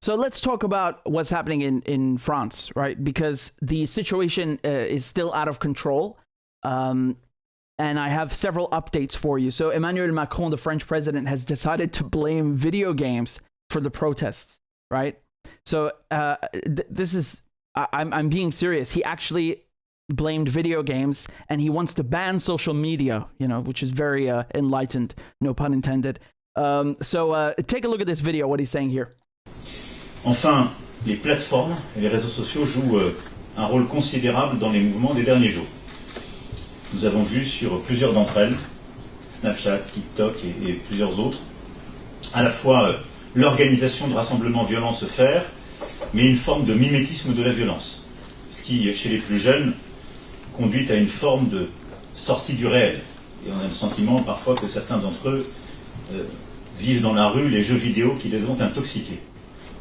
So let's talk about what's happening in France, right? Because the situation is still out of control. And I have several updates for you. So Emmanuel Macron, the French president, has decided to blame video games for the protests, right? So this is, I'm being serious. He actually blamed video games, and he wants to ban social media, which is very enlightened, no pun intended. So take a look at this video, what he's saying here. Enfin, les plateformes et les réseaux sociaux jouent un rôle considérable dans les mouvements des derniers jours. Nous avons vu sur plusieurs d'entre elles, Snapchat, TikTok et plusieurs autres, à la fois l'organisation de rassemblements violents se faire, mais une forme de mimétisme de la violence, ce qui, chez les plus jeunes, conduit à une forme de sortie du réel. Et on a le sentiment parfois que certains d'entre eux vivent dans la rue les jeux vidéo qui les ont intoxiqués.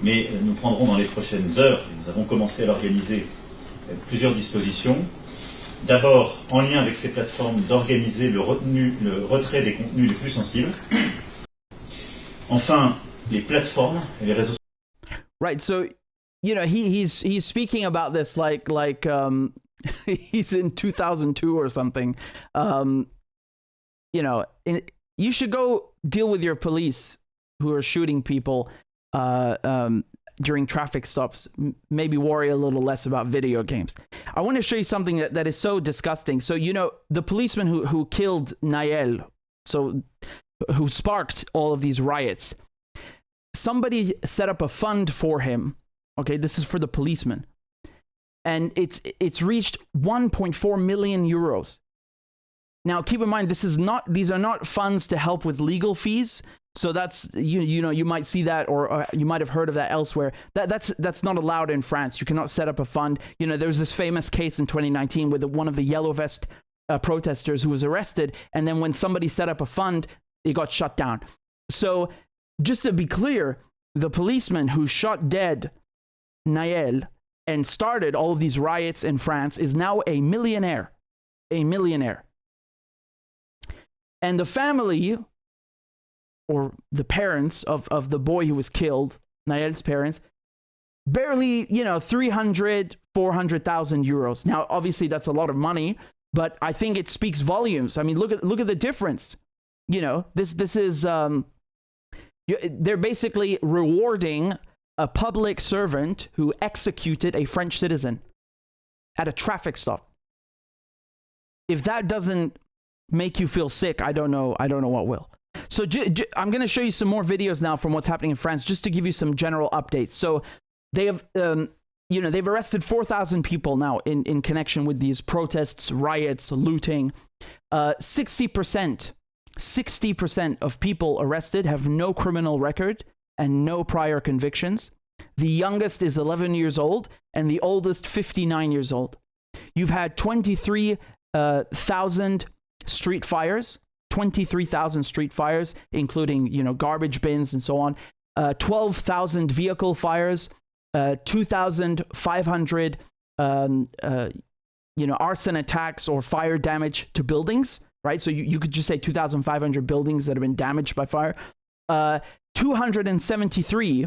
Mais nous prendrons dans les prochaines heures, nous avons commencé à l'organiser, plusieurs dispositions. D'abord, en lien avec ces plateformes, d'organiser le retrait des contenus les plus sensibles. Enfin, les plateformes et les réseaux sociaux. Right, so, he's speaking about this like he's in 2002 or something. You should go deal with your police who are shooting people during traffic stops. Maybe worry a little less about video games. I want to show you something that is so disgusting. So, the policeman who killed Nahel, so who sparked all of these riots, somebody set up a fund for him. Okay, this is for the policeman. And it's reached 1.4 million euros. Now, keep in mind, these are not funds to help with legal fees. So that's, you might see that, or you might have heard of that elsewhere. That's not allowed in France. You cannot set up a fund. There was this famous case in 2019 with one of the yellow vest protesters who was arrested. And then when somebody set up a fund, it got shut down. So just to be clear, the policeman who shot dead Nahel and started all of these riots in France is now a millionaire. A millionaire. And the family, or the parents of the boy who was killed, Nahel's parents, barely, 300, 400,000 euros. Now, obviously, that's a lot of money, but I think it speaks volumes. I mean, look at the difference. This is, they're basically rewarding a public servant who executed a French citizen at a traffic stop. If that doesn't make you feel sick, I don't know what will. So I'm going to show you some more videos now from what's happening in France, just to give you some general updates. So they have, they've arrested 4,000 people now in connection with these protests, riots, looting. 60% of people arrested have no criminal record and no prior convictions. The youngest is 11 years old and the oldest 59 years old. You've had 23,000 street fires. 23,000 street fires, including, garbage bins and so on. 12,000 vehicle fires. 2,500, arson attacks or fire damage to buildings, right? So you could just say 2,500 buildings that have been damaged by fire. 273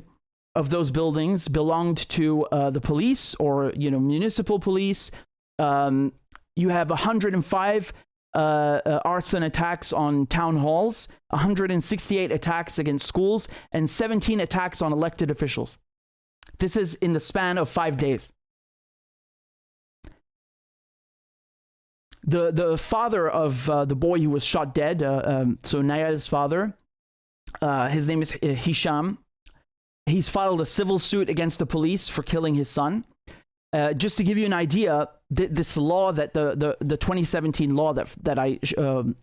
of those buildings belonged to the police or, municipal police. You have 105 arson attacks on town halls, 168 attacks against schools, and 17 attacks on elected officials. This is in the span of 5 days. The father of the boy who was shot dead, so Nahel's father, his name is Hicham. He's filed a civil suit against the police for killing his son. Just to give you an idea, this law that the 2017 law that I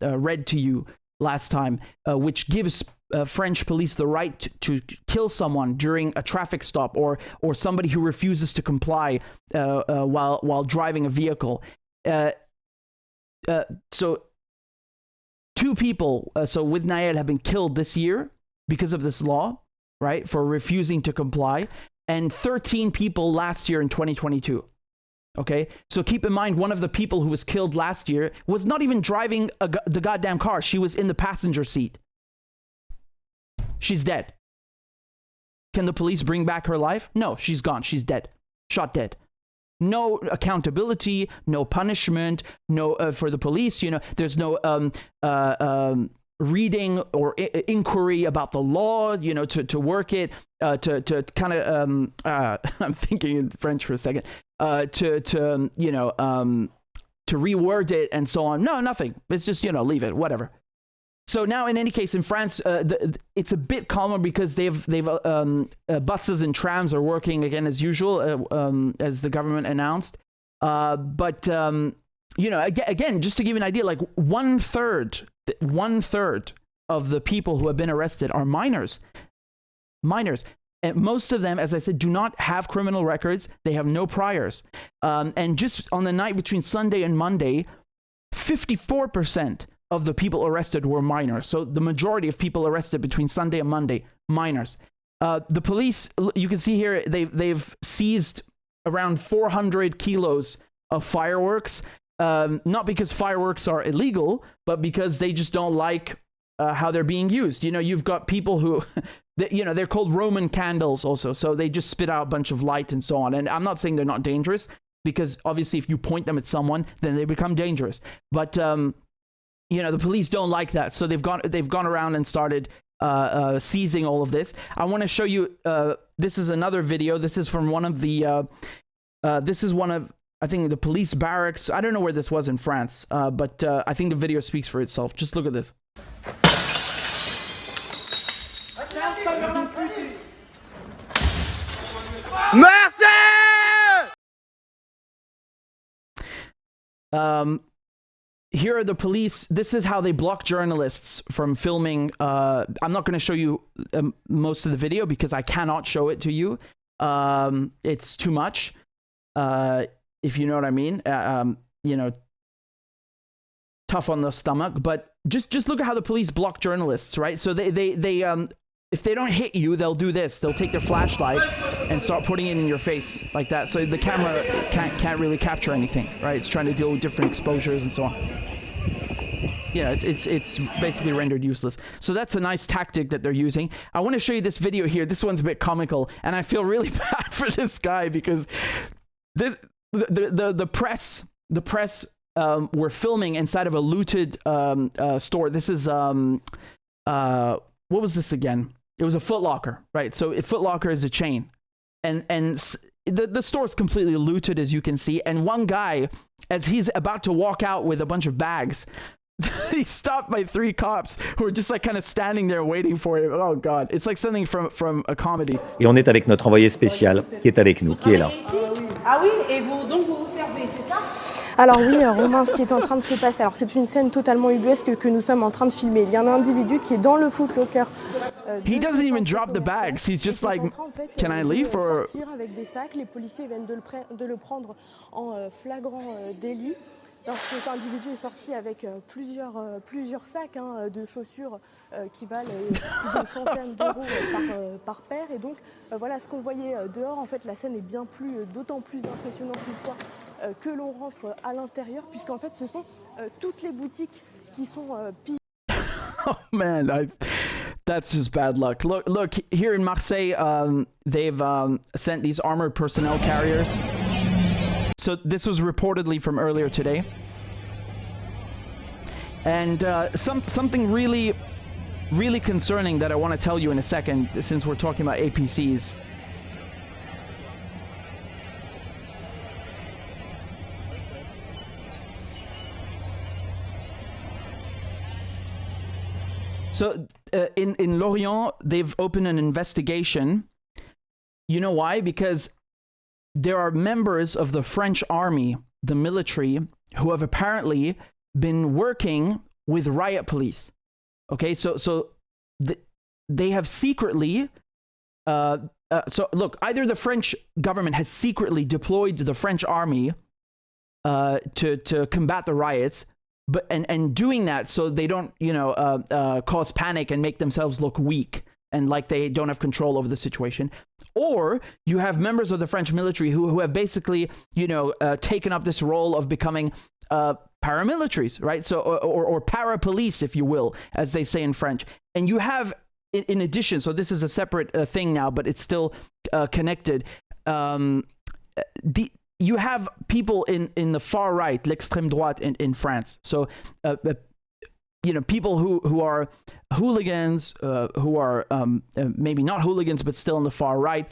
read to you last time, which gives French police the right to kill someone during a traffic stop or somebody who refuses to comply while driving a vehicle. So 2 people, so with Nahel, have been killed this year because of this law, right, for refusing to comply. And 13 people last year in 2022. Okay, so keep in mind, one of the people who was killed last year was not even driving the goddamn car. She was in the passenger seat. She's dead. Can the police bring back her life? No, she's gone. She's dead. Shot dead. No accountability, no punishment, no for the police. There's no reading or inquiry about the law. To work it, to kind of I'm thinking in French for a second. To reword it and so on. No, nothing. It's just leave it, whatever. So now, in any case, in France, it's a bit calmer because they've buses and trams are working again as usual, as the government announced. But again, just to give you an idea, like one third of the people who have been arrested are minors. And most of them, as I said, do not have criminal records. They have no priors. And just on the night between Sunday and Monday, 54% of the people arrested were minors. So the majority of people arrested between Sunday and Monday, minors. The police, you can see here, they've seized around 400 kilos of fireworks. Not because fireworks are illegal, but because they just don't like how they're being used. You've got people who, they're called Roman candles also. So they just spit out a bunch of light and so on. And I'm not saying they're not dangerous, because obviously if you point them at someone, then they become dangerous. But the police don't like that, so they've gone around and started seizing all of this. I want to show you. This is another video. This is from one of the. This is one of, I think, the police barracks. I don't know where this was in France, but I think the video speaks for itself. Just look at this. Here are the police. This is how they block journalists from filming. I'm not going to show you most of the video because I cannot show it to you. It's too much, if you know what I mean. Tough on the stomach. But just look at how the police block journalists, right? So they if they don't hit you, they'll do this. They'll take their flashlight and start putting it in your face like that. So the camera can't really capture anything, right? It's trying to deal with different exposures and so on. Yeah, it's basically rendered useless. So that's a nice tactic that they're using. I want to show you this video here. This one's a bit comical, and I feel really bad for this guy because the press were filming inside of a looted store. This is what was this again? It was a Foot Locker, right? So Foot Locker is a chain, and the store is completely looted, as you can see. And one guy, as he's about to walk out with a bunch of bags, he's stopped by 3 cops who are just like kind of standing there waiting for him. Oh God, it's like something from a comedy. Et on est avec notre envoyé spécial qui est avec nous, qui est là. Ah oui, et vous vous servez, c'est ça? Alors oui, Romain, ce qui est en train de se passer, alors c'est une scène totalement ubuesque que nous sommes en train de filmer. Il y a un individu qui est dans le Foot Locker. He doesn't even drop the bags. He's just like, can I leave? Or... sortir avec des sacs. Les policiers viennent de le prendre en flagrant délit. Alors, cet individu est sorti avec plusieurs sacs de chaussures qui valent des centaines d'euros par paire. Et donc, voilà ce qu'on voyait dehors. En fait, la scène est d'autant plus impressionnante une fois que l'on rentre à l'intérieur, puisqu'en fait, ce sont toutes les boutiques qui sont pillées. Oh man, that's just bad luck. Look, here in Marseille, they've sent these armored personnel carriers. So this was reportedly from earlier today. And something really, really concerning that I want to tell you in a second, since we're talking about APCs. So in Lorient, they've opened an investigation. You know why? Because there are members of the French army, the military, who have apparently been working with riot police. Okay, so they have secretly. So look, either the French government has secretly deployed the French army to combat the riots, but and doing that so they don't cause panic and make themselves look weak and like they don't have control over the situation. Or you have members of the French military who have basically taken up this role of becoming paramilitaries, right? So or para police, if you will, as they say in French. And you have in addition, so this is a separate thing now, but it's still connected. You have people in the far right, l'extrême droite in France. So, people who are hooligans, who are maybe not hooligans, but still on the far right,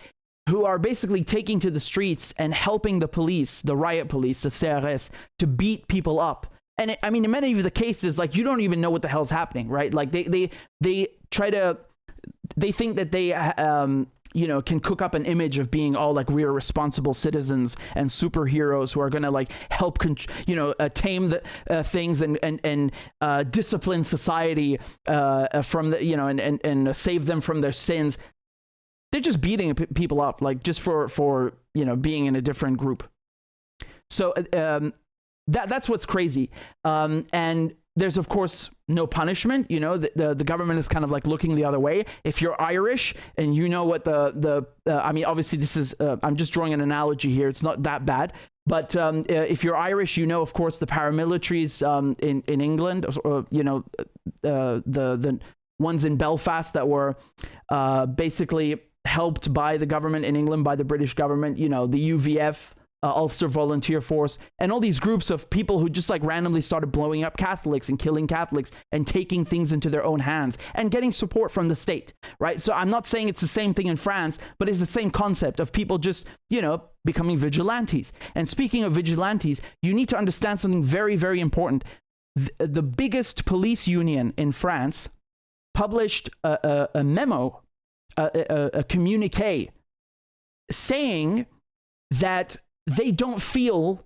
who are basically taking to the streets and helping the police, the riot police, the CRS, to beat people up. And in many of the cases, like, you don't even know what the hell's happening, right? Like they think that they can cook up an image of being all like, we're responsible citizens and superheroes who are going to like help tame the things and discipline society from the and save them from their sins. They're just beating people up, like, just for being in a different group. So that's what's crazy. And there's, of course, no punishment. The government is kind of like looking the other way. If you're Irish and you know what obviously this is, I'm just drawing an analogy here. It's not that bad. But if you're Irish, of course, the paramilitaries in England, the ones in Belfast that were basically helped by the government in England, by the British government, the UVF, Ulster Volunteer Force, and all these groups of people who just like randomly started blowing up Catholics and killing Catholics and taking things into their own hands and getting support from the state, right? So I'm not saying it's the same thing in France, but it's the same concept of people just, becoming vigilantes. And speaking of vigilantes, you need to understand something very, very important. The biggest police union in France published a memo, a communique, saying that they don't feel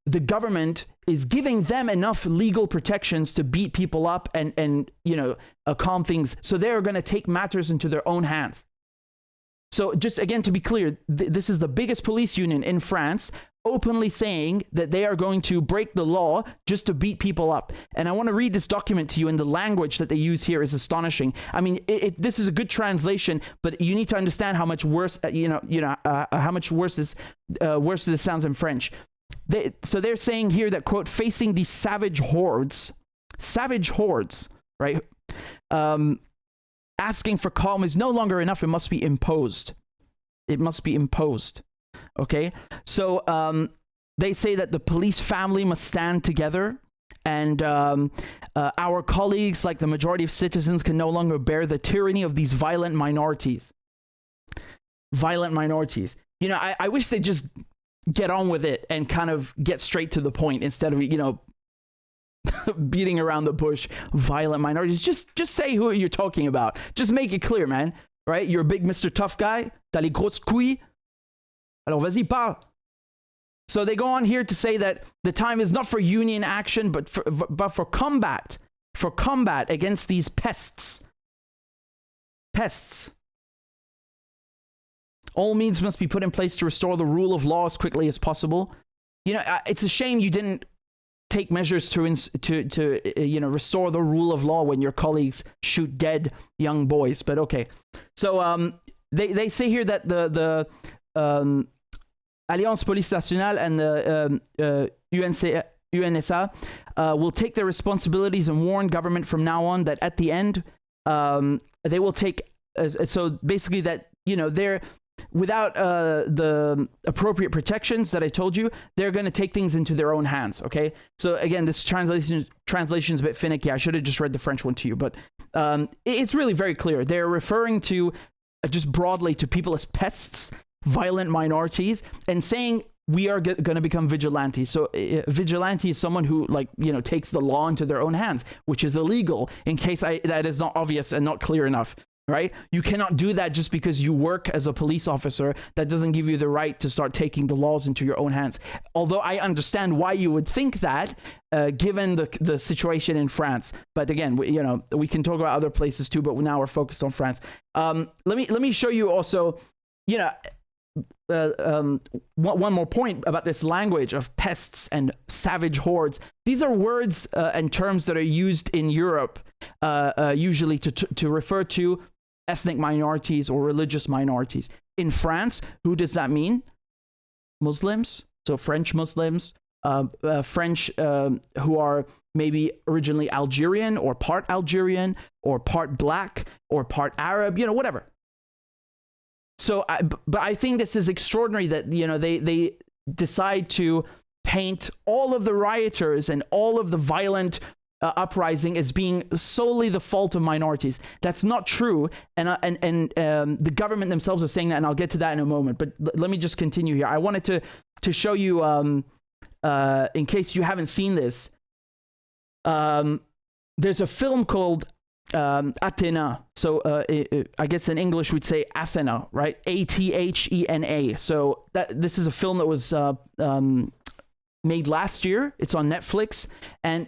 the government is giving them enough legal protections to beat people up and calm things. So they're going to take matters into their own hands. So just again, to be clear, this is the biggest police union in France openly saying that they are going to break the law just to beat people up. And I want to read this document to you, and the language that they use here is astonishing. This is a good translation, but you need to understand how much worse, how much worse this sounds in French. So they're saying here that, quote, facing these savage hordes, right? Asking for calm is no longer enough. It must be imposed. Okay, so they say that the police family must stand together, and our colleagues, like the majority of citizens, can no longer bear the tyranny of these violent minorities. I wish they'd just get on with it and kind of get straight to the point instead of beating around the bush. Violent minorities. Just say who you're talking about. Just make it clear, man. Right? You're a big Mr. Tough Guy. T'as les grosses couilles. Alors vas-y, parle. So they go on here to say that the time is not for union action, but for combat against these pests. All means must be put in place to restore the rule of law as quickly as possible. It's a shame you didn't take measures to restore the rule of law when your colleagues shoot dead young boys. But okay, so they say here that the Alliance Police Nationale and the UNSA will take their responsibilities and warn government from now on that at the end they will take so basically that they're without the appropriate protections that I told you, they're going to take things into their own hands. Okay, so again, this translation is a bit finicky. I should have just read the French one to you, but it's really very clear. They're referring to just broadly to people as pests, violent minorities, and saying we are going to become vigilantes. So vigilante is someone who takes the law into their own hands, which is illegal, in case that is not obvious and not clear enough. Right? You cannot do that just because you work as a police officer. That doesn't give you the right to start taking the laws into your own hands. Although I understand why you would think that, given the situation in France. But again, we can talk about other places too. But now we're focused on France. Let me show you also. One more point about this language of pests and savage hordes. These are words and terms that are used in Europe usually to refer to ethnic minorities or religious minorities. In France, who does that mean? Muslims. So French Muslims, French who are maybe originally Algerian or part black or part Arab, whatever. So, but I think this is extraordinary that, they decide to paint all of the rioters and all of the violent uprising as being solely the fault of minorities. That's not true. And the government themselves are saying that, and I'll get to that in a moment. But let me just continue here. I wanted to show you, in case you haven't seen this, there's a film called Athena. So I guess in English we'd say Athena, right? Athena. So this is a film that was made last year. It's on Netflix, and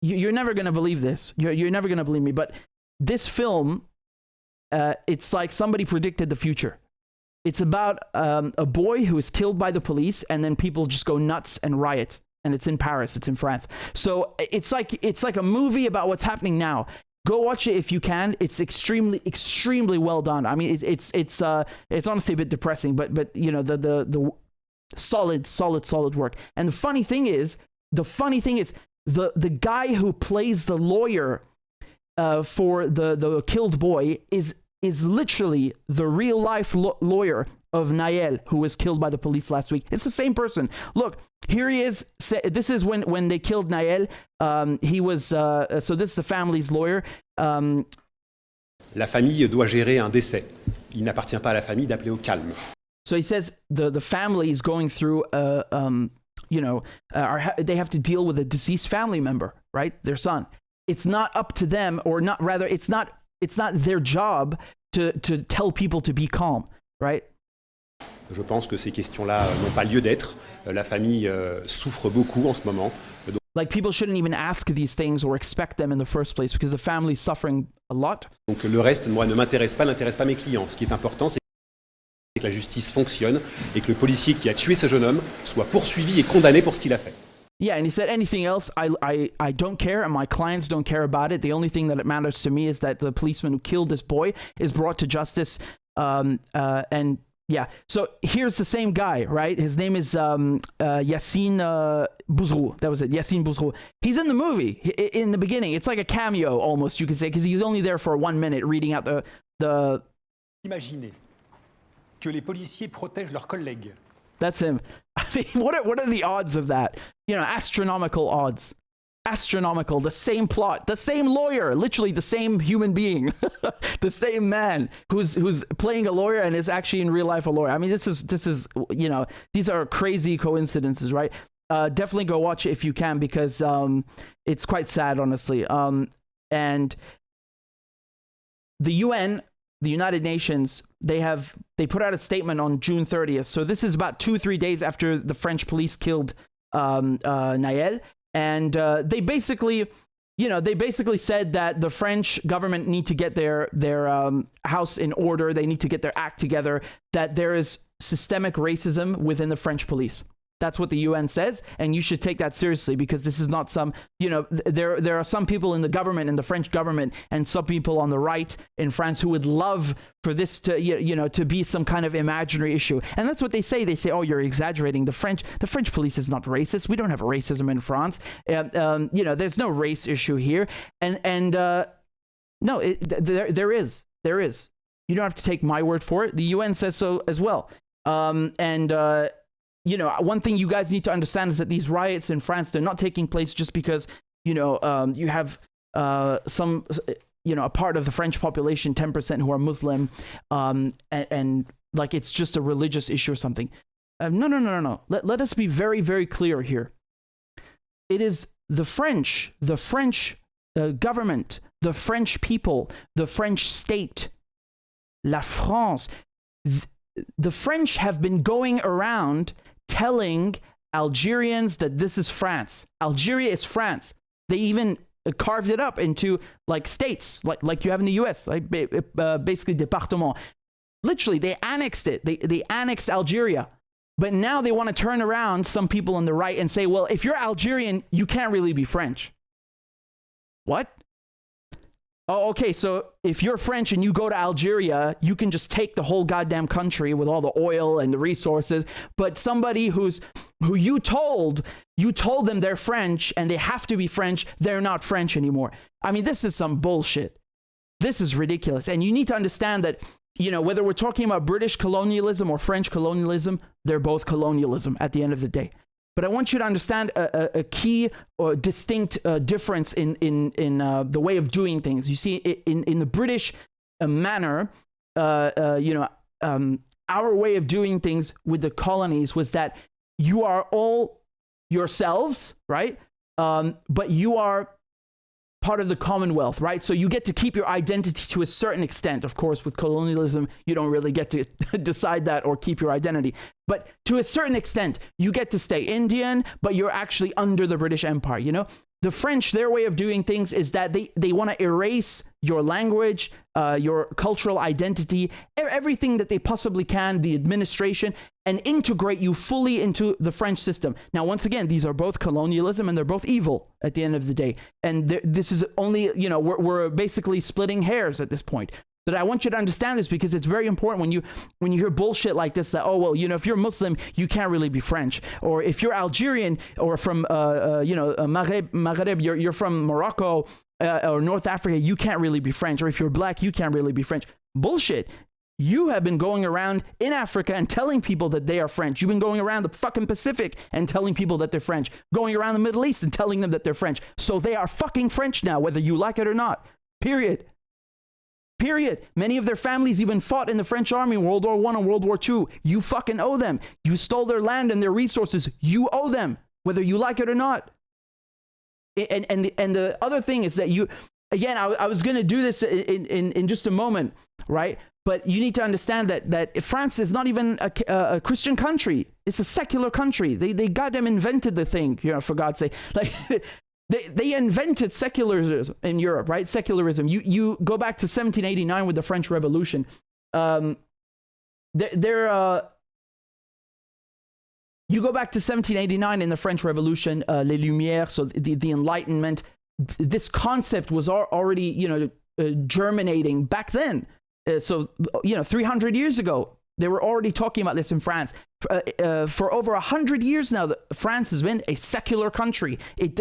you're never going to believe this. You're never going to believe me, but this film, it's like somebody predicted the future. It's about a boy who is killed by the police, and then people just go nuts and riot. And it's in Paris. It's in France. So it's like a movie about what's happening now. Go watch it if you can. It's extremely well done. I mean, it's honestly a bit depressing, but the solid work. And the funny thing is the guy who plays the lawyer for the killed boy is literally the real life lawyer of Nahel, who was killed by the police last week. It's the same person. Look, here he is. This is when they killed Nahel. He was so this is the family's lawyer. La famille doit gérer un décès. Il n'appartient pas à la famille d'appeler au calme. So he says the family is going through they have to deal with a deceased family member, right? Their son. It's not up to them, or not rather, it's not their job to tell people to be calm, right? Je pense que ces questions-là n'ont pas lieu d'être. La famille souffre beaucoup en ce moment. Like, people shouldn't even ask these things or expect them in the first place because the family's suffering a lot. Donc le reste, moi, n'intéresse pas mes clients. Ce qui est important, c'est que la justice fonctionne et que le policier qui a tué ce jeune homme soit poursuivi et condamné pour ce qu'il a fait. Yeah, and he said, anything else, I don't care, and my clients don't care about it. The only thing that matters to me is that the policeman who killed this boy is brought to justice. And yeah, so here's the same guy, right? His name is Yassine Bouzrou. That was it, Yassine Bouzrou. He's in the movie in the beginning. It's like a cameo almost, you could say, because he's only there for 1 minute reading out the... Imaginez que les policiers protègent leurs collègues. That's him. I mean, what are the odds of that? Astronomical odds. Astronomical. The same plot, the same lawyer, literally the same human being, the same man who's playing a lawyer and is actually in real life a lawyer. I mean, this is these are crazy coincidences, right? Definitely go watch it if you can, because it's quite sad, honestly. And the UN, the United Nations, they put out a statement on June 30th. So this is about 2-3 days after the French police killed Nahel. And they basically said that the French government need to get their house in order. They need to get their act together, that there is systemic racism within the French police. That's what the UN says, and you should take that seriously, because this is not some, there are some people in the government, in the French government, and some people on the right in France who would love for this to, to be some kind of imaginary issue. And that's what they say. They say, oh, you're exaggerating. The French police is not racist. We don't have racism in France. There's no race issue here. And no, there is. You don't have to take my word for it. The UN says so as well. One thing you guys need to understand is that these riots in France, they're not taking place just because, you have some, a part of the French population, 10% who are Muslim, and like it's just a religious issue or something. No. Let us be very, very clear here. It is the French government, the French people, the French state, la France. The French have been going around telling Algerians that this is France. Algeria is France. They even carved it up into like states, like you have in the US, like basically département. Literally, they annexed it. They annexed Algeria. But now they want to turn around some people on the right and say, well, if you're Algerian, you can't really be French. What? Oh, okay, so if you're French and you go to Algeria, you can just take the whole goddamn country with all the oil and the resources, but somebody who's who you told them they're French and they have to be French, they're not French anymore. I mean, this is some bullshit. This is ridiculous. And you need to understand that, you know, whether we're talking about British colonialism or French colonialism, they're both colonialism at the end of the day. But I want you to understand a key or distinct difference in the way of doing things. You see, in the British manner, our way of doing things with the colonies was that you are all yourselves, right? But you are part of the Commonwealth, right? So you get to keep your identity to a certain extent. Of course, with colonialism, you don't really get to decide that or keep your identity. But to a certain extent, you get to stay Indian, but you're actually under the British Empire, you know? The French, their way of doing things is that they want to erase your language, your cultural identity, everything that they possibly can, the administration, and integrate you fully into the French system. Now, once again, these are both colonialism and they're both evil at the end of the day. And this is only, you know, we're basically splitting hairs at this point. But I want you to understand this because it's very important when you hear bullshit like this, that, oh, well, you know, if you're Muslim, you can't really be French. Or if you're Algerian or from, Maghreb, you're from Morocco or North Africa, you can't really be French. Or if you're black, you can't really be French. Bullshit. You have been going around in Africa and telling people that they are French. You've been going around the fucking Pacific and telling people that they're French. Going around the Middle East and telling them that they're French. So they are fucking French now, whether you like it or not. Period. Many of their families even fought in the French army in World War I and World War II. You fucking owe them. You stole their land and their resources. You owe them, whether you like it or not. And the other thing is that you, again, I was going to do this in just a moment, right? But you need to understand that France is not even a Christian country. It's a secular country. They goddamn invented the thing, you know, for God's sake. Like, They invented secularism in Europe, right? Secularism. You go back to 1789 with the French Revolution. You go back to 1789 in the French Revolution, Les Lumières, so the Enlightenment. This concept was already, you know, germinating back then. So, you know, 300 years ago, they were already talking about this in France. For over 100 years now, France has been a secular country.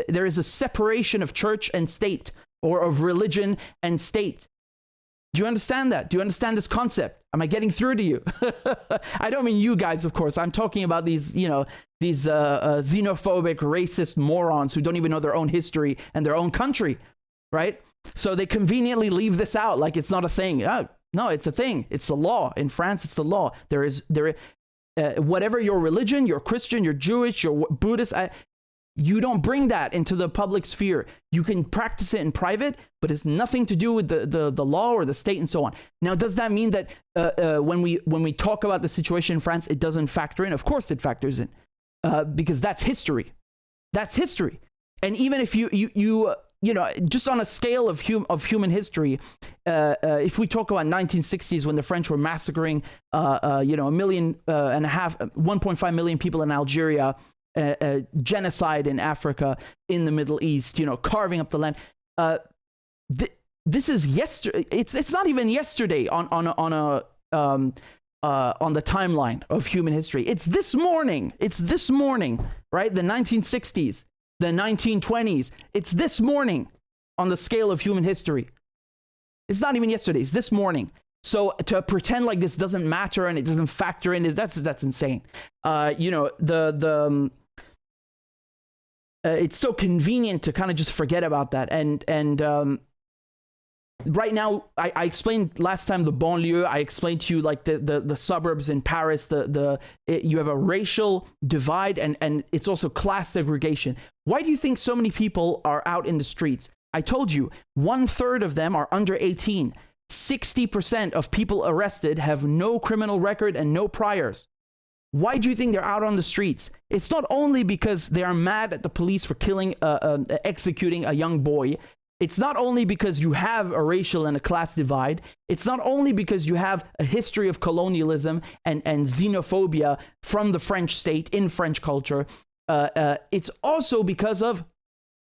There is a separation of church and state, or of religion and state. Do you understand that? Do you understand this concept? Am I getting through to you? I don't mean you guys, of course. I'm talking about these, you know, these xenophobic, racist morons who don't even know their own history and their own country, right? So they conveniently leave this out like it's not a thing. No, it's a thing. It's the law. In France, it's the law. Whatever your religion, you're Christian, you're Jewish, you're Buddhist, you don't bring that into the public sphere. You can practice it in private, but it's nothing to do with the law or the state and so on. Now, does that mean that when we talk about the situation in France, it doesn't factor in? Of course it factors in, because that's history. That's history. And even if you know, just on a scale of human history, if we talk about 1960s when the French were massacring, 1.5 million people in Algeria, genocide in Africa, in the Middle East, you know, carving up the land. This is yesterday. It's not even yesterday on the timeline of human history. It's this morning. Right? The 1960s. The 1920s. It's this morning on the scale of human history. It's not even yesterday. It's this morning. So to pretend like this doesn't matter and it doesn't factor in that's insane. You know, it's so convenient to kind of just forget about that. And right now, I explained last time the banlieue. I explained to you like the suburbs in Paris. You have a racial divide and it's also class segregation. Why do you think so many people are out in the streets? I told you, 1/3 of them are under 18. 60% of people arrested have no criminal record and no priors. Why do you think they're out on the streets? It's not only because they are mad at the police for executing a young boy. It's not only because you have a racial and a class divide. It's not only because you have a history of colonialism and xenophobia from the French state in French culture. It's also because of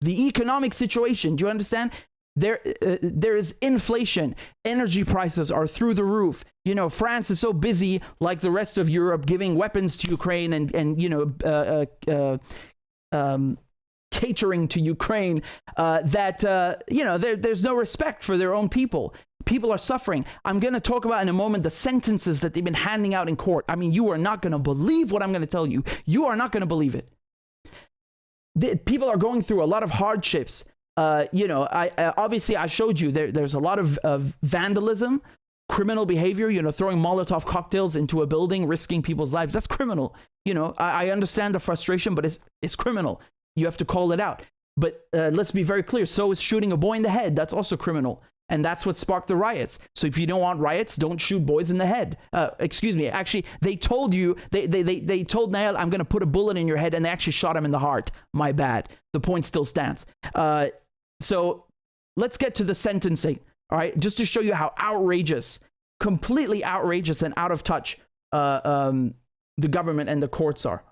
the economic situation. Do you understand? There is inflation. Energy prices are through the roof. You know, France is so busy, like the rest of Europe, giving weapons to Ukraine and you know, catering to Ukraine, that you know, there's no respect for their own people. People are suffering. I'm going to talk about in a moment the sentences that they've been handing out in court. I mean, you are not going to believe what I'm going to tell you. You are not going to believe it. People are going through a lot of hardships. You know, obviously I showed you there's a lot of vandalism, criminal behavior, you know, throwing Molotov cocktails into a building, risking people's lives. That's criminal. You know, I understand the frustration, but it's criminal. You have to call it out. But let's be very clear. So is shooting a boy in the head. That's also criminal. And that's what sparked the riots. So if you don't want riots, don't shoot boys in the head. Excuse me. Actually, they told you, they told Nahel, I'm going to put a bullet in your head, and they actually shot him in the heart. My bad. The point still stands. So let's get to the sentencing. All right. Just to show you how outrageous, completely outrageous and out of touch the government and the courts are.